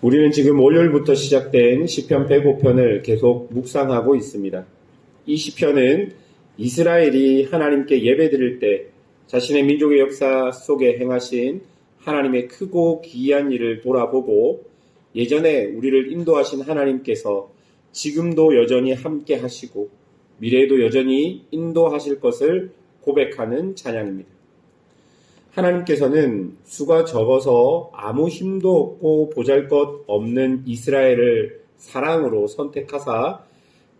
우리는 지금 월요일부터 시작된 시편 105편을 계속 묵상하고 있습니다. 이 시편은 이스라엘이 하나님께 예배드릴 때 자신의 민족의 역사 속에 행하신 하나님의 크고 기이한 일을 돌아보고 예전에 우리를 인도하신 하나님께서 지금도 여전히 함께 하시고 미래에도 여전히 인도하실 것을 고백하는 찬양입니다. 하나님께서는 수가 적어서 아무 힘도 없고 보잘것없는 이스라엘을 사랑으로 선택하사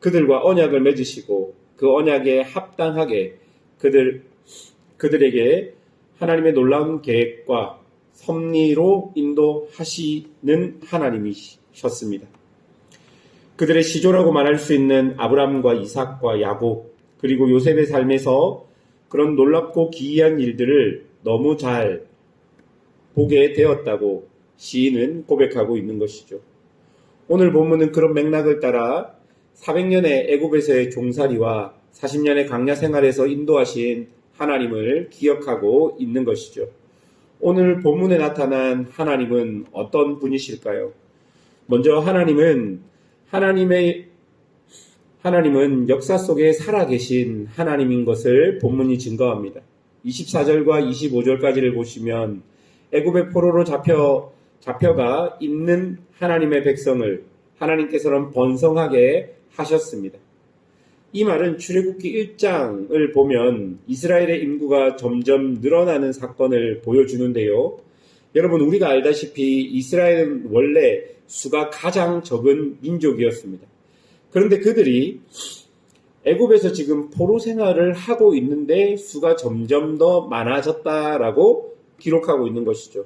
그들과 언약을 맺으시고 그 언약에 합당하게 그들에게 하나님의 놀라운 계획과 섭리로 인도하시는 하나님이셨습니다. 그들의 시조라고 말할 수 있는 아브람과 이삭과 야곱 그리고 요셉의 삶에서 그런 놀랍고 기이한 일들을 너무 잘 보게 되었다고 시인은 고백하고 있는 것이죠. 오늘 본문은 그런 맥락을 따라 400년의 애굽에서의 종살이와 40년의 광야 생활에서 인도하신 하나님을 기억하고 있는 것이죠. 오늘 본문에 나타난 하나님은 어떤 분이실까요? 먼저 하나님은 역사 속에 살아계신 하나님인 것을 본문이 증거합니다. 24절과 25절까지를 보시면 애굽의 포로로 잡혀가 있는 하나님의 백성을 하나님께서는 번성하게 하셨습니다. 이 말은 출애굽기 1장을 보면 이스라엘의 인구가 점점 늘어나는 사건을 보여주는데요. 여러분 우리가 알다시피 이스라엘은 원래 수가 가장 적은 민족이었습니다. 그런데 그들이 애굽에서 지금 포로 생활을 하고 있는데 수가 점점 더 많아졌다라고 기록하고 있는 것이죠.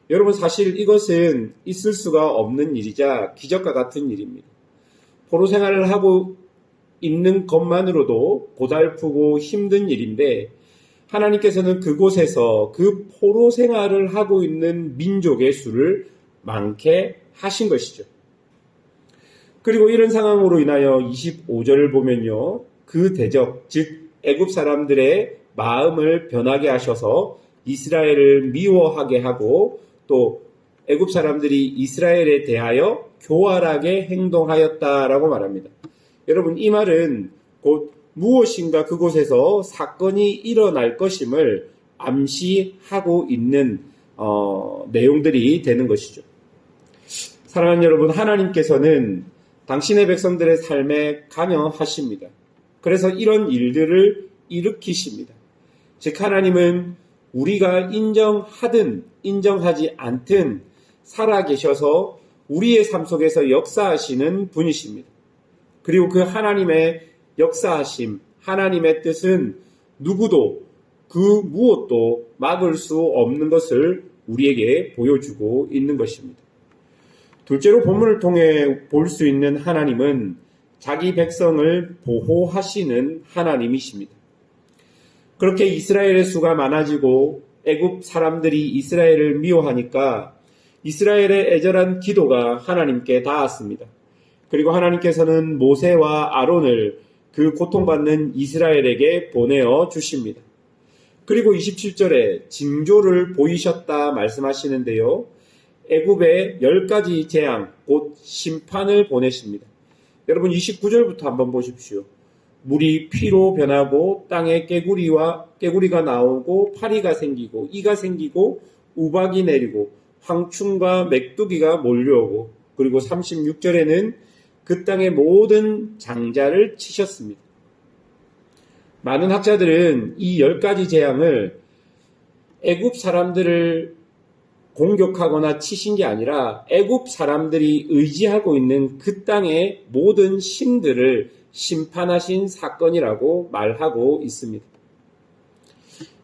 여러분 사실 이것은 있을 수가 없는 일이자 기적과 같은 일입니다. 포로 생활을 하고 있는 것만으로도 고달프고 힘든 일인데 하나님께서는 그곳에서 그 포로 생활을 하고 있는 민족의 수를 많게 하신 것이죠. 그리고 이런 상황으로 인하여 25절을 보면요. 그 대적, 즉 애굽 사람들의 마음을 변하게 하셔서 이스라엘을 미워하게 하고 또 애굽 사람들이 이스라엘에 대하여 교활하게 행동하였다라고 말합니다. 여러분 이 말은 곧 무엇인가 그곳에서 사건이 일어날 것임을 암시하고 있는 내용들이 되는 것이죠. 사랑하는 여러분, 하나님께서는 당신의 백성들의 삶에 관여하십니다. 그래서 이런 일들을 일으키십니다. 즉 하나님은 우리가 인정하든 인정하지 않든 살아계셔서 우리의 삶 속에서 역사하시는 분이십니다. 그리고 그 하나님의 역사하심, 하나님의 뜻은 누구도 그 무엇도 막을 수 없는 것을 우리에게 보여주고 있는 것입니다. 둘째로 본문을 통해 볼 수 있는 하나님은 자기 백성을 보호하시는 하나님이십니다. 그렇게 이스라엘의 수가 많아지고 애굽 사람들이 이스라엘을 미워하니까 이스라엘의 애절한 기도가 하나님께 닿았습니다. 그리고 하나님께서는 모세와 아론을 그 고통받는 이스라엘에게 보내어 주십니다. 그리고 27절에 징조를 보이셨다 말씀하시는데요. 애굽의 10가지 재앙, 곧 심판을 보내십니다. 여러분 29절부터 한번 보십시오. 물이 피로 변하고 땅에 깨구리가 나오고 파리가 생기고 이가 생기고 우박이 내리고 황충과 맥두기가 몰려오고 그리고 36절에는 그 땅의 모든 장자를 치셨습니다. 많은 학자들은 이 10가지 재앙을 애굽 사람들을 공격하거나 치신 게 아니라 애굽 사람들이 의지하고 있는 그 땅의 모든 신들을 심판하신 사건이라고 말하고 있습니다.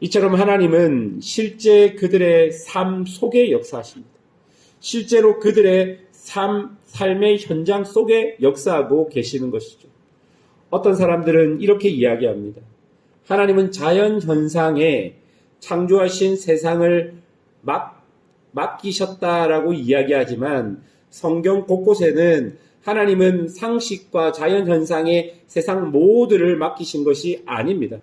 이처럼 하나님은 실제 그들의 삶 속에 역사하십니다. 실제로 그들의 삶의 현장 속에 역사하고 계시는 것이죠. 어떤 사람들은 이렇게 이야기합니다. 하나님은 자연 현상에 창조하신 세상을 맡기셨다라고 이야기하지만 성경 곳곳에는 하나님은 상식과 자연 현상에 세상 모두를 맡기신 것이 아닙니다.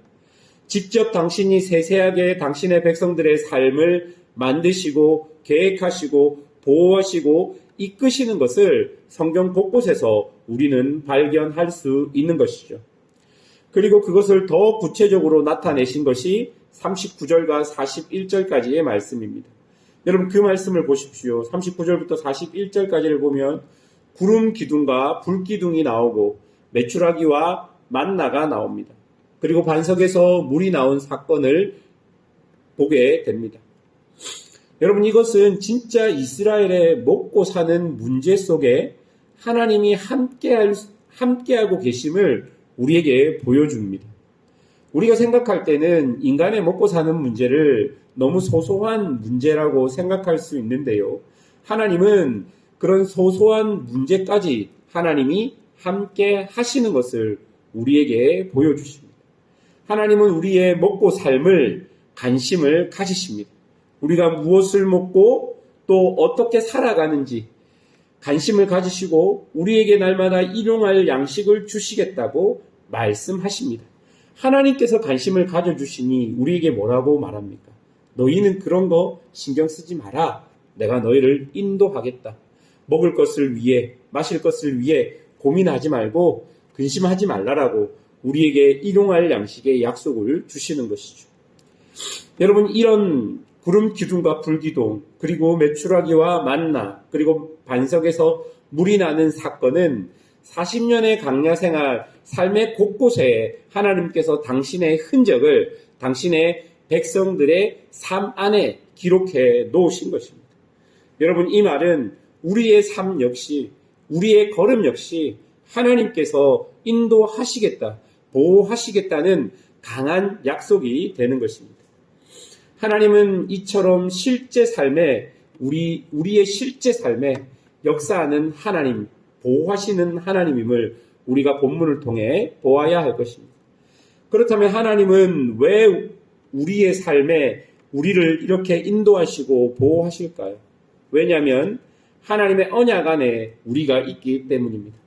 직접 당신이 세세하게 당신의 백성들의 삶을 만드시고 계획하시고 보호하시고 이끄시는 것을 성경 곳곳에서 우리는 발견할 수 있는 것이죠. 그리고 그것을 더 구체적으로 나타내신 것이 39절과 41절까지의 말씀입니다. 여러분 그 말씀을 보십시오. 39절부터 41절까지를 보면 구름 기둥과 불 기둥이 나오고 메추라기와 만나가 나옵니다. 그리고 반석에서 물이 나온 사건을 보게 됩니다. 여러분 이것은 진짜 이스라엘의 먹고 사는 문제 속에 하나님이 함께하고 계심을 우리에게 보여줍니다. 우리가 생각할 때는 인간의 먹고 사는 문제를 너무 소소한 문제라고 생각할 수 있는데요. 하나님은 그런 소소한 문제까지 하나님이 함께 하시는 것을 우리에게 보여주십니다. 하나님은 우리의 먹고 삶을 관심을 가지십니다. 우리가 무엇을 먹고 또 어떻게 살아가는지 관심을 가지시고 우리에게 날마다 일용할 양식을 주시겠다고 말씀하십니다. 하나님께서 관심을 가져주시니 우리에게 뭐라고 말합니까? 너희는 그런 거 신경 쓰지 마라. 내가 너희를 인도하겠다. 먹을 것을 위해, 마실 것을 위해 고민하지 말고 근심하지 말라라고 우리에게 일용할 양식의 약속을 주시는 것이죠. 여러분 이런 구름 기둥과 불 기둥, 그리고 메추라기와 만나, 그리고 반석에서 물이 나는 사건은 40년의 광야 생활, 삶의 곳곳에 하나님께서 당신의 흔적을 당신의 백성들의 삶 안에 기록해 놓으신 것입니다. 여러분 이 말은 우리의 삶 역시, 우리의 걸음 역시 하나님께서 인도하시겠다, 보호하시겠다는 강한 약속이 되는 것입니다. 하나님은 이처럼 실제 삶에 우리의 실제 삶에 역사하는 하나님, 보호하시는 하나님임을 우리가 본문을 통해 보아야 할 것입니다. 그렇다면 하나님은 왜 우리의 삶에 우리를 이렇게 인도하시고 보호하실까요? 왜냐하면 하나님의 언약 안에 우리가 있기 때문입니다.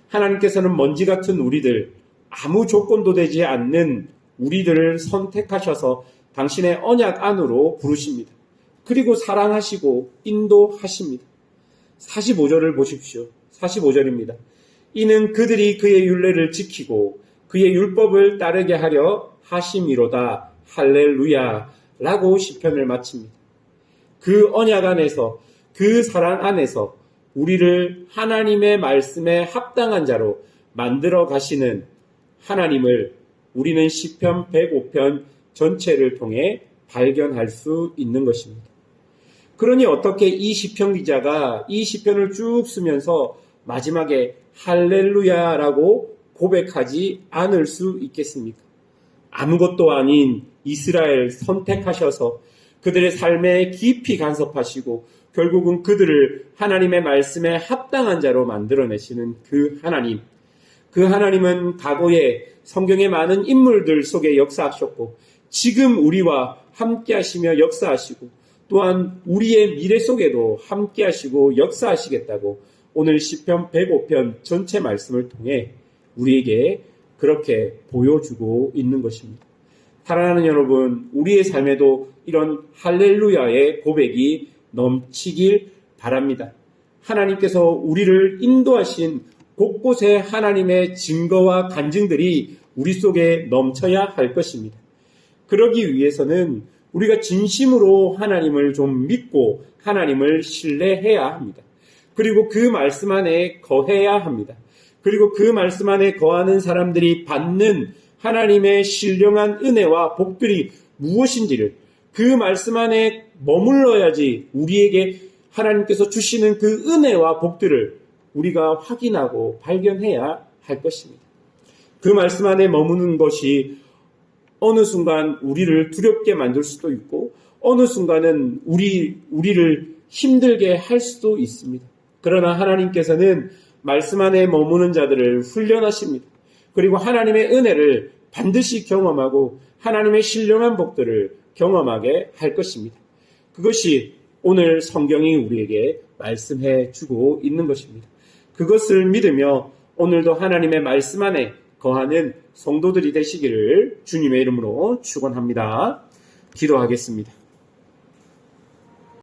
하나님께서는 먼지 같은 우리들, 아무 조건도 되지 않는 우리들을 선택하셔서 당신의 언약 안으로 부르십니다. 그리고 사랑하시고 인도하십니다. 45절을 보십시오. 45절입니다. 이는 그들이 그의 율례를 지키고 그의 율법을 따르게 하려 하심이로다. 할렐루야 라고 시편을 마칩니다. 그 언약 안에서, 그 사랑 안에서 우리를 하나님의 말씀에 합당한 자로 만들어 가시는 하나님을 우리는 시편 105편 전체를 통해 발견할 수 있는 것입니다. 그러니 어떻게 이 시편 기자가 이 시편을 쭉 쓰면서 마지막에 할렐루야라고 고백하지 않을 수 있겠습니까? 아무것도 아닌 이스라엘 선택하셔서 그들의 삶에 깊이 간섭하시고 결국은 그들을 하나님의 말씀에 합당한 자로 만들어내시는 그 하나님. 그 하나님은 과거에 성경의 많은 인물들 속에 역사하셨고 지금 우리와 함께 하시며 역사하시고 또한 우리의 미래 속에도 함께 하시고 역사하시겠다고 오늘 시편 105편 전체 말씀을 통해 우리에게 그렇게 보여주고 있는 것입니다. 사랑하는 여러분, 우리의 삶에도 이런 할렐루야의 고백이 넘치길 바랍니다. 하나님께서 우리를 인도하신 곳곳에 하나님의 증거와 간증들이 우리 속에 넘쳐야 할 것입니다. 그러기 위해서는 우리가 진심으로 하나님을 좀 믿고 하나님을 신뢰해야 합니다. 그리고 그 말씀 안에 거해야 합니다. 그리고 그 말씀 안에 거하는 사람들이 받는 하나님의 신령한 은혜와 복들이 무엇인지를 그 말씀 안에 머물러야지 우리에게 하나님께서 주시는 그 은혜와 복들을 우리가 확인하고 발견해야 할 것입니다. 그 말씀 안에 머무는 것이 어느 순간 우리를 두렵게 만들 수도 있고 어느 순간은 우리를 힘들게 할 수도 있습니다. 그러나 하나님께서는 말씀 안에 머무는 자들을 훈련하십니다. 그리고 하나님의 은혜를 반드시 경험하고 하나님의 신령한 복들을 경험하게 할 것입니다. 그것이 오늘 성경이 우리에게 말씀해 주고 있는 것입니다. 그것을 믿으며 오늘도 하나님의 말씀 안에 거하는 성도들이 되시기를 주님의 이름으로 축원합니다. 기도하겠습니다.